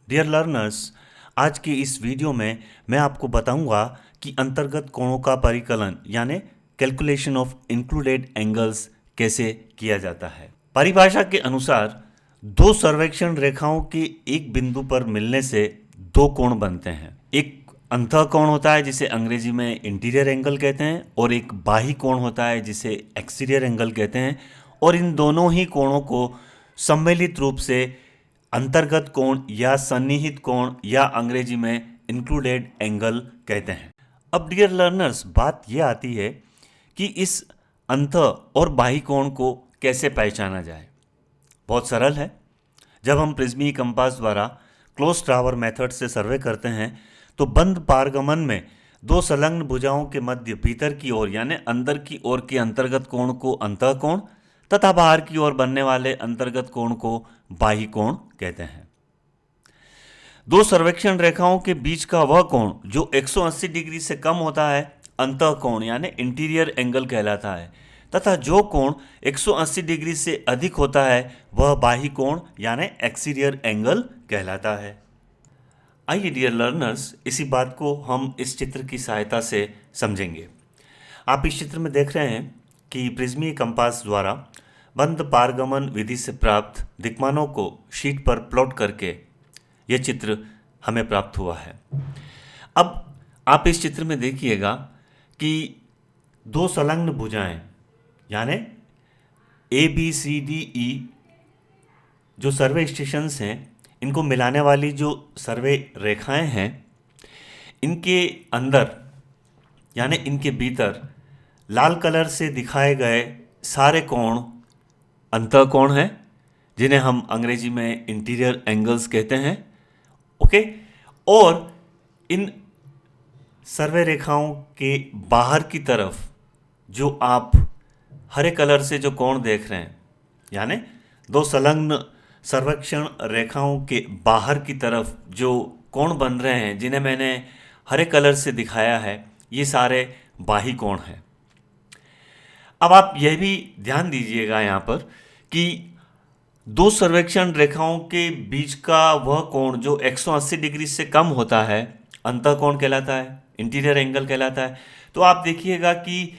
Dear learners, आज की इस वीडियो में मैं आपको बताऊंगा कि अंतर्गत कोणों का परिकलन यानी कैलकुलेशन ऑफ इंक्लूडेड एंगल्स कैसे किया जाता है। परिभाषा के अनुसार दो सर्वेक्षण रेखाओं के एक बिंदु पर मिलने से दो कोण बनते हैं। एक अंतः कोण होता है जिसे अंग्रेजी में इंटीरियर एंगल कहते हैं और एक बाह्य कोण होता है जिसे एक्सटीरियर एंगल कहते हैं, और इन दोनों ही कोणों को सम्मिलित रूप से अंतर्गत कोण या सन्निहित कोण या अंग्रेजी में इंक्लूडेड एंगल कहते हैं। अब डियर लर्नर्स, बात यह आती है कि इस अंतः और बाह्य कोण को कैसे पहचाना जाए। बहुत सरल है। जब हम प्रिज्मीय कंपास द्वारा क्लोज टावर मेथड से सर्वे करते हैं तो बंद पारगमन में दो संलग्न भुजाओं के मध्य भीतर की ओर यानी अंदर की ओर के अंतर्गत कोण को अंतः कोण तथा बाहर की ओर बनने वाले अंतर्गत कोण को बाह्य कोण कहते हैं। दो सर्वेक्षण रेखाओं के बीच का वह कोण जो 180 डिग्री से कम होता है अंतः कोण यानी इंटीरियर एंगल कहलाता है, तथा जो कोण 180 डिग्री से अधिक होता है वह बाह्य कोण यानी एक्सटीरियर एंगल कहलाता है। आइए डियर लर्नर्स, इसी बात को हम इस चित्र की सहायता से समझेंगे। आप इस चित्र में देख रहे हैं कि प्रिज्मीय कंपास द्वारा बंद पारगमन विधि से प्राप्त दिक्मानों को शीट पर प्लॉट करके यह चित्र हमें प्राप्त हुआ है। अब आप इस चित्र में देखिएगा कि दो संलग्न भुजाएं यानी A B C D E जो सर्वे स्टेशंस हैं, इनको मिलाने वाली जो सर्वे रेखाएं हैं, इनके अंदर यानी इनके भीतर लाल कलर से दिखाए गए सारे कोण अंतः कोण हैं जिन्हें हम अंग्रेजी में इंटीरियर एंगल्स कहते हैं। ओके, और इन सर्वे रेखाओं के बाहर की तरफ जो आप हरे कलर से जो कोण देख रहे हैं यानी दो संलग्न सर्वेक्षण रेखाओं के बाहर की तरफ जो कोण बन रहे हैं जिन्हें मैंने हरे कलर से दिखाया है, ये सारे बाह्य कोण हैं। अब आप यह भी ध्यान दीजिएगा यहाँ पर कि दो सर्वेक्षण रेखाओं के बीच का वह कोण जो 180 डिग्री से कम होता है अंतः कोण कहलाता है, इंटीरियर एंगल कहलाता है। तो आप देखिएगा कि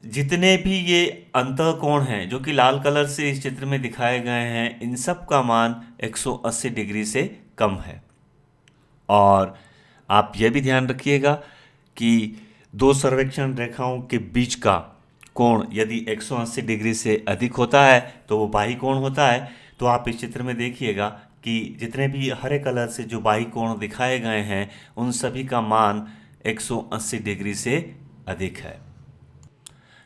जितने भी ये अंतः कोण हैं जो कि लाल कलर से इस चित्र में दिखाए गए हैं, इन सब का मान 180 डिग्री से कम है। और आप यह भी ध्यान रखिएगा कि दो सर्वेक्षण रेखाओं के बीच का कोण यदि 180 डिग्री से अधिक होता है तो वो बाह्य कोण होता है। तो आप इस चित्र में देखिएगा कि जितने भी हरे कलर से जो बाह्य कोण दिखाए गए हैं उन सभी का मान 180 डिग्री से अधिक है।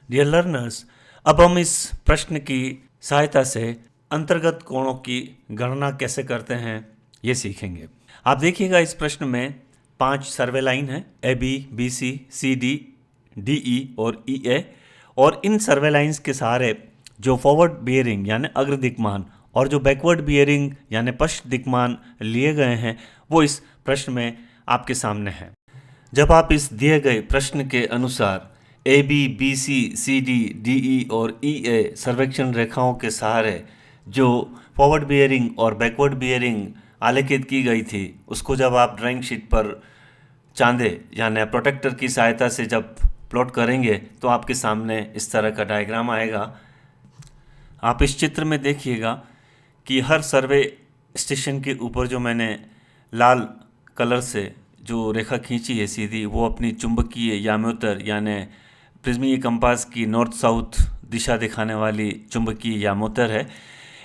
डियर लर्नर्स, अब हम इस प्रश्न की सहायता से अंतर्गत कोणों की गणना कैसे करते हैं ये सीखेंगे। आप देखिएगा इस प्रश्न में 5 सर्वे लाइन है, A B B C C D D E और ई ए, और इन सर्वे लाइंस के सहारे जो फॉरवर्ड बियरिंग यानी अग्र दिक्मान और जो बैकवर्ड बियरिंग यानी पश्च दिक्मान लिए गए हैं वो इस प्रश्न में आपके सामने है। जब आप इस दिए गए प्रश्न के अनुसार A B B C C D D E और ई ए सर्वेक्षण रेखाओं के सहारे जो फॉरवर्ड बियरिंग और बैकवर्ड बियरिंग आलेखित की गई थी उसको जब आप ड्राइंग शीट पर चांदे यानी प्रोटेक्टर की सहायता से जब प्लॉट करेंगे तो आपके सामने इस तरह का डायग्राम आएगा। आप इस चित्र में देखिएगा कि हर सर्वे स्टेशन के ऊपर जो मैंने लाल कलर से जो रेखा खींची है सीधी, वो अपनी चुंबकीय यामोत्तर यानी प्रिज्मीय कंपास की नॉर्थ साउथ दिशा दिखाने वाली चुंबकीय यामोत्तर है।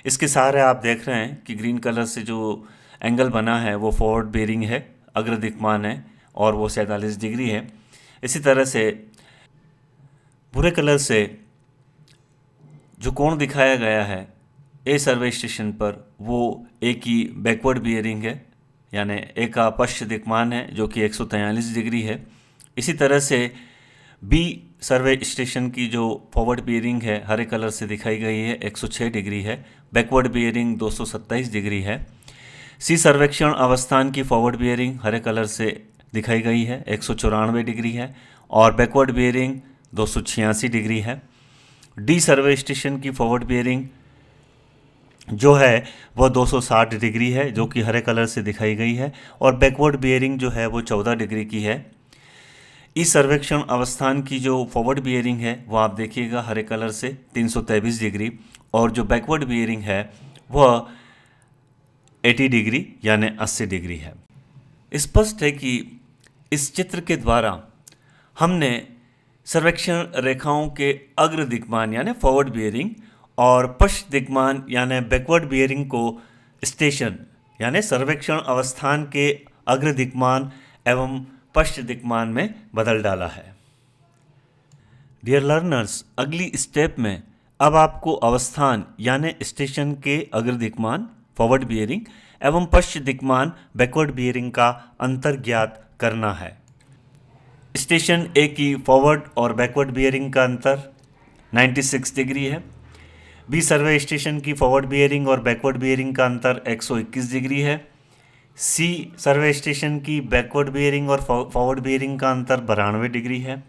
इसके सहारे आप देख रहे हैं कि ग्रीन कलर से जो एंगल बना है वो फॉरवर्ड बेयरिंग है, अग्र दिक्मान है और वो 47 डिग्री है। इसी तरह से भूरे कलर से जो कोण दिखाया गया है ए सर्वे स्टेशन पर वो ए की बैकवर्ड बियरिंग है यानी ए का पश्च दिक्मान है जो कि 143 डिग्री है। इसी तरह से बी सर्वे स्टेशन की जो फॉरवर्ड बियरिंग है हरे कलर से दिखाई गई है 106 डिग्री है, बैकवर्ड बियरिंग 227 डिग्री है। सी सर्वेक्षण अवस्थान की फॉरवर्ड बियरिंग हरे कलर से दिखाई गई है 194 डिग्री है और बैकवर्ड बियरिंग 286 डिग्री है। डी सर्वे स्टेशन की फॉरवर्ड बियरिंग जो है वह 260 डिग्री है, जो कि हरे कलर से दिखाई गई है, और बैकवर्ड बियरिंग जो है वो 14 डिग्री की है। इस सर्वेक्षण अवस्थान की जो फॉरवर्ड बियरिंग है वो आप देखिएगा हरे कलर से 323 डिग्री, और जो बैकवर्ड बियरिंग है वह 80 डिग्री यानी 80 डिग्री है। स्पष्ट है कि इस चित्र के द्वारा हमने सर्वेक्षण रेखाओं के अग्र दिक्मान यानी फॉरवर्ड बियरिंग और पश्च दिक्मान यानी बैकवर्ड बियरिंग को स्टेशन यानी सर्वेक्षण अवस्थान के अग्र दिक्मान एवं पश्च दिक्मान में बदल डाला है। डियर लर्नर्स, अगली स्टेप में अब आपको अवस्थान यानी स्टेशन के अग्र दिक्मान फॉरवर्ड बियरिंग एवं पश्च दिक्मान बैकवर्ड बियरिंग का अंतर ज्ञात करना है। स्टेशन ए की फॉरवर्ड और बैकवर्ड बियरिंग का अंतर 96 डिग्री है। बी सर्वे स्टेशन की फॉरवर्ड बियरिंग और बैकवर्ड बियरिंग का अंतर 121 डिग्री है। सी सर्वे स्टेशन की बैकवर्ड बियरिंग और फॉरवर्ड बियरिंग का अंतर 92 डिग्री है।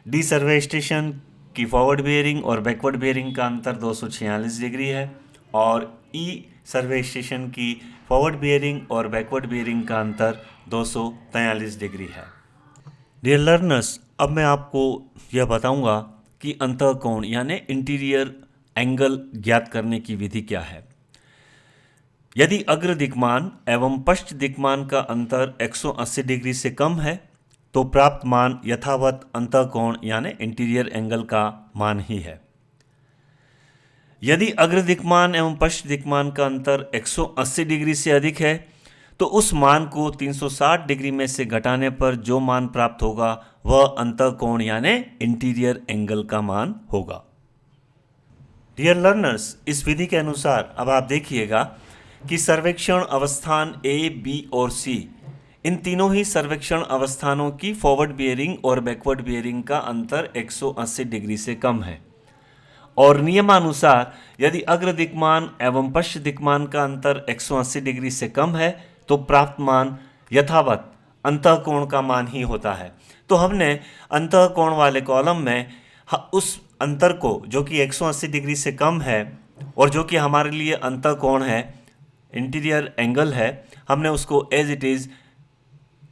डी सर्वे स्टेशन की फॉरवर्ड बियरिंग और बैकवर्ड बियरिंग का अंतर 246 डिग्री है। और ई सर्वे स्टेशन की फॉरवर्ड बियरिंग और बैकवर्ड बियरिंग का अंतर 243 डिग्री है। डियर लर्नर्स, अब मैं आपको यह बताऊंगा कि अंतःकोण यानी इंटीरियर एंगल ज्ञात करने की विधि क्या है। यदि अग्र दिक्मान एवं पश्च दिक्मान का अंतर 180 डिग्री से कम है तो प्राप्त मान यथावत अंतःकोण यानी इंटीरियर एंगल का मान ही है। यदि अग्र दिक्मान एवं पश्च दिक्मान का अंतर 180 डिग्री से अधिक है तो उस मान को 360 डिग्री में से घटाने पर जो मान प्राप्त होगा वह अंतःकोण यानी इंटीरियर एंगल का मान होगा। डियर लर्नर्स, इस विधि के अनुसार अब आप देखिएगा कि सर्वेक्षण अवस्थान ए, बी और सी, इन तीनों ही सर्वेक्षण अवस्थानों की फॉरवर्ड बियरिंग और बैकवर्ड बियरिंग का अंतर 180 डिग्री से कम है, और नियमानुसार यदि अग्र दिक्मान एवं पश्च दिक्मान का अंतर 180 डिग्री से कम है तो प्राप्त मान यथावत अंतःकोण का मान ही होता है। तो हमने अंतःकोण वाले कॉलम में उस अंतर को जो कि 180 डिग्री से कम है और जो कि हमारे लिए अंतःकोण है, इंटीरियर एंगल है, हमने उसको as it is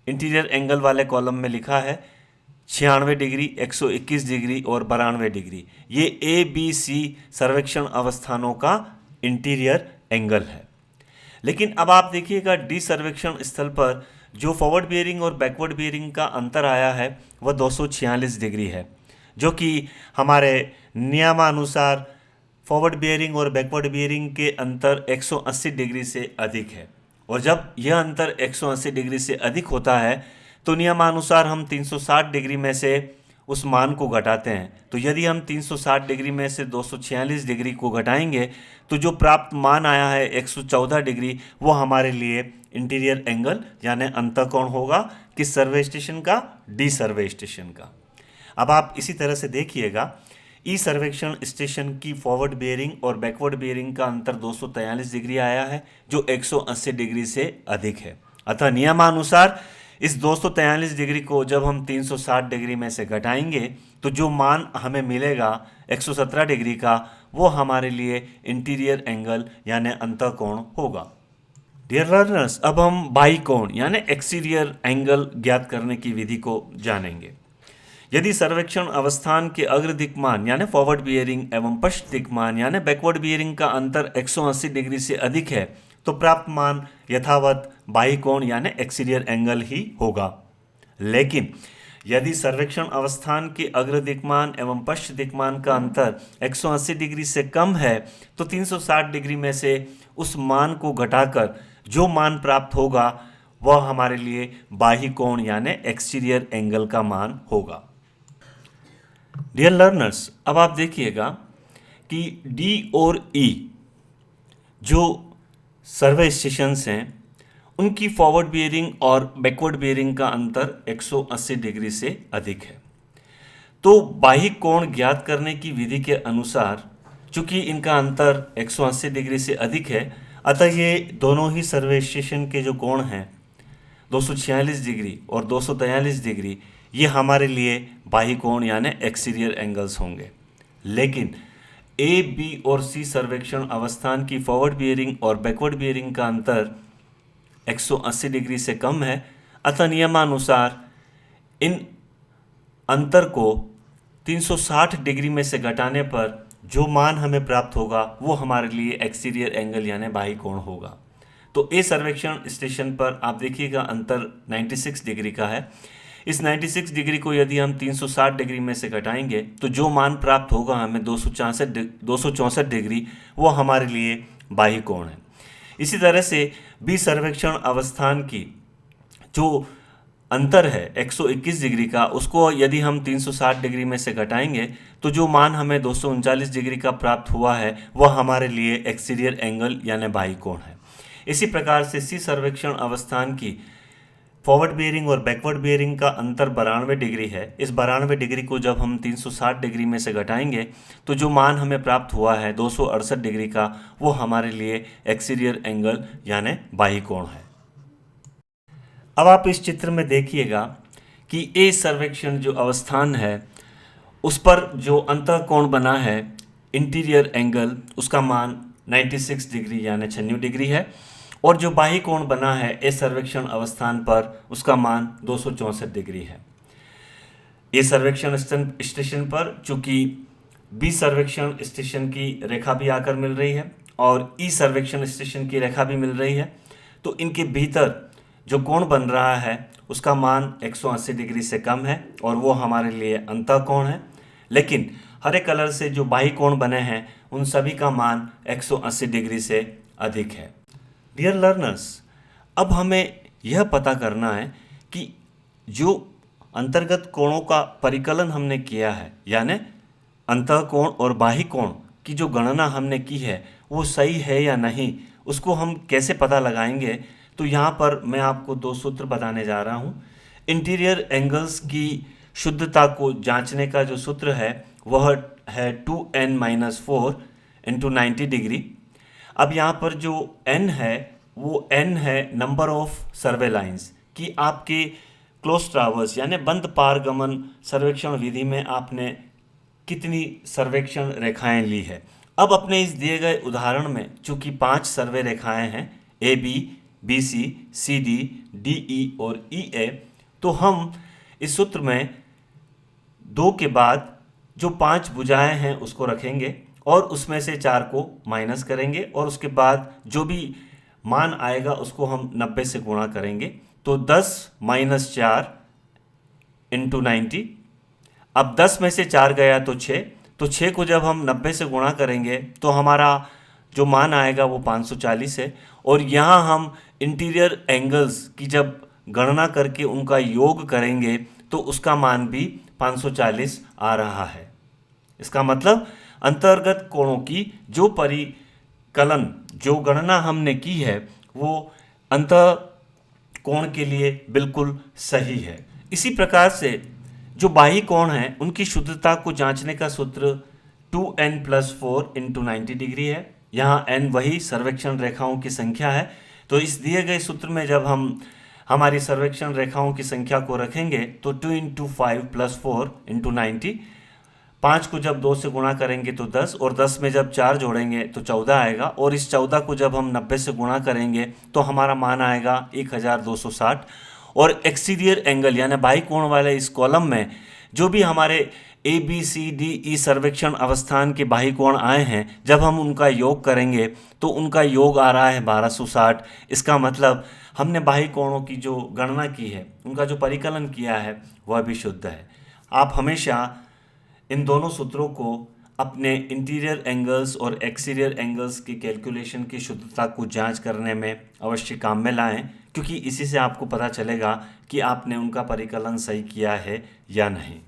interior angle वाले कॉलम में लिखा है 96 डिग्री, 121 डिग्री और 92 डिग्री। ये ए, बी, सी सर्वेक्षण अवस्थानों का इंटीरियर एंगल है। लेकिन अब आप देखिएगा डी सर्वेक्षण स्थल पर जो फॉरवर्ड बियरिंग और बैकवर्ड बियरिंग का अंतर आया है वह 246 डिग्री है, जो कि हमारे नियमानुसार फॉरवर्ड बियरिंग और बैकवर्ड बियरिंग के अंतर 180 डिग्री से अधिक है। और जब यह अंतर 180 डिग्री से अधिक होता है तो नियमानुसार हम 360 डिग्री में से उस मान को घटाते हैं। तो यदि हम 360 डिग्री में से 246 डिग्री को घटाएंगे तो जो प्राप्त मान आया है 114 डिग्री, वो हमारे लिए इंटीरियर एंगल यानी अंतःकोण होगा। किस सर्वे स्टेशन का? डी सर्वे स्टेशन का। अब आप इसी तरह से देखिएगा, ई सर्वेक्षण स्टेशन की फॉरवर्ड बियरिंग और बैकवर्ड बियरिंग का अंतर 243 डिग्री आया है, जो 180 डिग्री से अधिक है। अतः नियमानुसार इस 243 डिग्री को जब हम 360 डिग्री में से घटाएंगे तो जो मान हमें मिलेगा 117 डिग्री का, वो हमारे लिए इंटीरियर एंगल यानी अंतःकोण होगा। डियर लर्नर्स, अब हम बाह्य कोण यानी एक्सटीरियर एंगल ज्ञात करने की विधि को जानेंगे। यदि सर्वेक्षण अवस्थान के अग्र दिक्मान यानी फॉरवर्ड बियरिंग एवं पश्च दिक्मान यानी बैकवर्ड बियरिंग का अंतर 180 डिग्री से अधिक है तो प्राप्त मान यथावत बाह्य कोण यानी एक्सटीरियर एंगल ही होगा। लेकिन यदि सर्वेक्षण अवस्थान के अग्र दिक्मान एवं पश्च दिक्मान का अंतर 180 डिग्री से कम है तो 360 डिग्री में से उस मान को घटाकर जो मान प्राप्त होगा वह हमारे लिए बाह्य कोण यानी एक्सटीरियर एंगल का मान होगा। डियर लर्नर्स, अब आप देखिएगा कि डी और ई जो सर्वे स्टेशंस हैं उनकी फॉरवर्ड बियरिंग और बैकवर्ड बियरिंग का अंतर 180 डिग्री से अधिक है। तो बाह्य कोण ज्ञात करने की विधि के अनुसार चूंकि इनका अंतर 180 डिग्री से अधिक है, अतः ये दोनों ही सर्वे स्टेशन के जो कोण हैं 246 डिग्री और 243 डिग्री, ये हमारे लिए बाह्य कोण यानी एक्सटीरियर एंगल्स होंगे। लेकिन ए, बी और सी सर्वेक्षण अवस्थान की फॉरवर्ड बियरिंग और बैकवर्ड बियरिंग का अंतर 180 डिग्री से कम है, अतः नियमानुसार इन अंतर को 360 डिग्री में से घटाने पर जो मान हमें प्राप्त होगा वो हमारे लिए एक्सटीरियर एंगल यानी बाह्य कोण होगा। तो ए सर्वेक्षण स्टेशन पर आप देखिएगा अंतर 96 डिग्री का है। इस 96 डिग्री को यदि हम 360 डिग्री में से घटाएंगे तो जो मान प्राप्त होगा हमें 264 डिग्री, वो हमारे लिए बाह्य कोण है। इसी तरह से बी सर्वेक्षण अवस्थान की जो अंतर है 121 डिग्री का, उसको यदि हम 360 डिग्री में से घटाएंगे तो जो मान हमें 239 डिग्री का प्राप्त हुआ है वह हमारे लिए एक्सटीरियर एंगल यानी बाह्य कोण है। इसी प्रकार से सी सर्वेक्षण अवस्थान की फॉरवर्ड बियरिंग और बैकवर्ड बियरिंग का अंतर 92 डिग्री है। इस 92 डिग्री को जब हम 360 डिग्री में से घटाएंगे तो जो मान हमें प्राप्त हुआ है 268 डिग्री का, वो हमारे लिए एक्सटीरियर एंगल यानी बाह्य कोण है। अब आप इस चित्र में देखिएगा कि ए सर्वेक्षण जो अवस्थान है उस पर जो अंतः कोण बना है इंटीरियर एंगल, उसका मान 96 डिग्री यानी 96 डिग्री है, और जो बाह्य कोण बना है ए सर्वेक्षण अवस्थान पर उसका मान 264 डिग्री है। ए सर्वेक्षण स्टेशन पर चूंकि बी सर्वेक्षण स्टेशन की रेखा भी आकर मिल रही है और ई सर्वेक्षण स्टेशन की रेखा भी मिल रही है, तो इनके भीतर जो कोण बन रहा है उसका मान 180 डिग्री से कम है और वो हमारे लिए अंतः कोण है। लेकिन हरे कलर से जो बाह्य कोण बने हैं उन सभी का मान 180 डिग्री से अधिक है। डियर लर्नर्स, अब हमें यह पता करना है कि जो अंतर्गत कोणों का परिकलन हमने किया है यानी अंतः कोण और बाह्य कोण की जो गणना हमने की है वो सही है या नहीं, उसको हम कैसे पता लगाएंगे। तो यहाँ पर मैं आपको दो सूत्र बताने जा रहा हूँ। इंटीरियर एंगल्स की शुद्धता को जांचने का जो सूत्र है वह है 2n-4 इंटू 90 डिग्री। अब यहाँ पर जो n है वो n है नंबर ऑफ सर्वे लाइंस कि आपके क्लोज ट्रावर्स यानी बंद पारगमन सर्वेक्षण विधि में आपने कितनी सर्वेक्षण रेखाएं ली है। अब अपने इस दिए गए उदाहरण में चूंकि 5 सर्वे रेखाएं हैं A B, B C, C D, D E और ई ए, तो हम इस सूत्र में 2 के बाद जो 5 भुजाएं हैं उसको रखेंगे और उसमें से 4 को माइनस करेंगे और उसके बाद जो भी मान आएगा उसको हम 90 से गुणा करेंगे। तो 10 - 4 इंटू 90। अब 10 में से 4 गया तो 6, तो 6 को जब हम 90 से गुणा करेंगे तो हमारा जो मान आएगा वो 540 है। और यहाँ हम इंटीरियर एंगल्स की जब गणना करके उनका योग करेंगे तो उसका मान भी 540 आ रहा है। इसका मतलब अंतर्गत कोणों की जो परिकलन जो गणना हमने की है वो अंतः कोण के लिए बिल्कुल सही है। इसी प्रकार से जो बाह्य कोण हैं उनकी शुद्धता को जांचने का सूत्र 2n+4 इंटू 90 डिग्री है। यहाँ n वही सर्वेक्षण रेखाओं की संख्या है। तो इस दिए गए सूत्र में जब हम हमारी सर्वेक्षण रेखाओं की संख्या को रखेंगे तो 2 × 5 + 4 इंटू 90, 5 को जब 2 से गुणा करेंगे तो 10 और 10 में जब 4 जोड़ेंगे तो 14 आएगा और इस 14 को जब हम 90 से गुणा करेंगे तो हमारा मान आएगा 1260। और एक्सटीरियर एंगल यानी बाह्य कोण वाले इस कॉलम में जो भी हमारे A B C D E सर्वेक्षण अवस्थान के बाह्य कोण आए हैं जब हम उनका योग करेंगे तो उनका योग आ रहा है 1260। इसका मतलब हमने बाह्य कोणों की जो गणना की है उनका जो परिकलन किया है वह भी शुद्ध है। आप हमेशा इन दोनों सूत्रों को अपने इंटीरियर एंगल्स और एक्सटीरियर एंगल्स की कैलकुलेशन की शुद्धता को जांच करने में अवश्य काम में लाएं, क्योंकि इसी से आपको पता चलेगा कि आपने उनका परिकलन सही किया है या नहीं।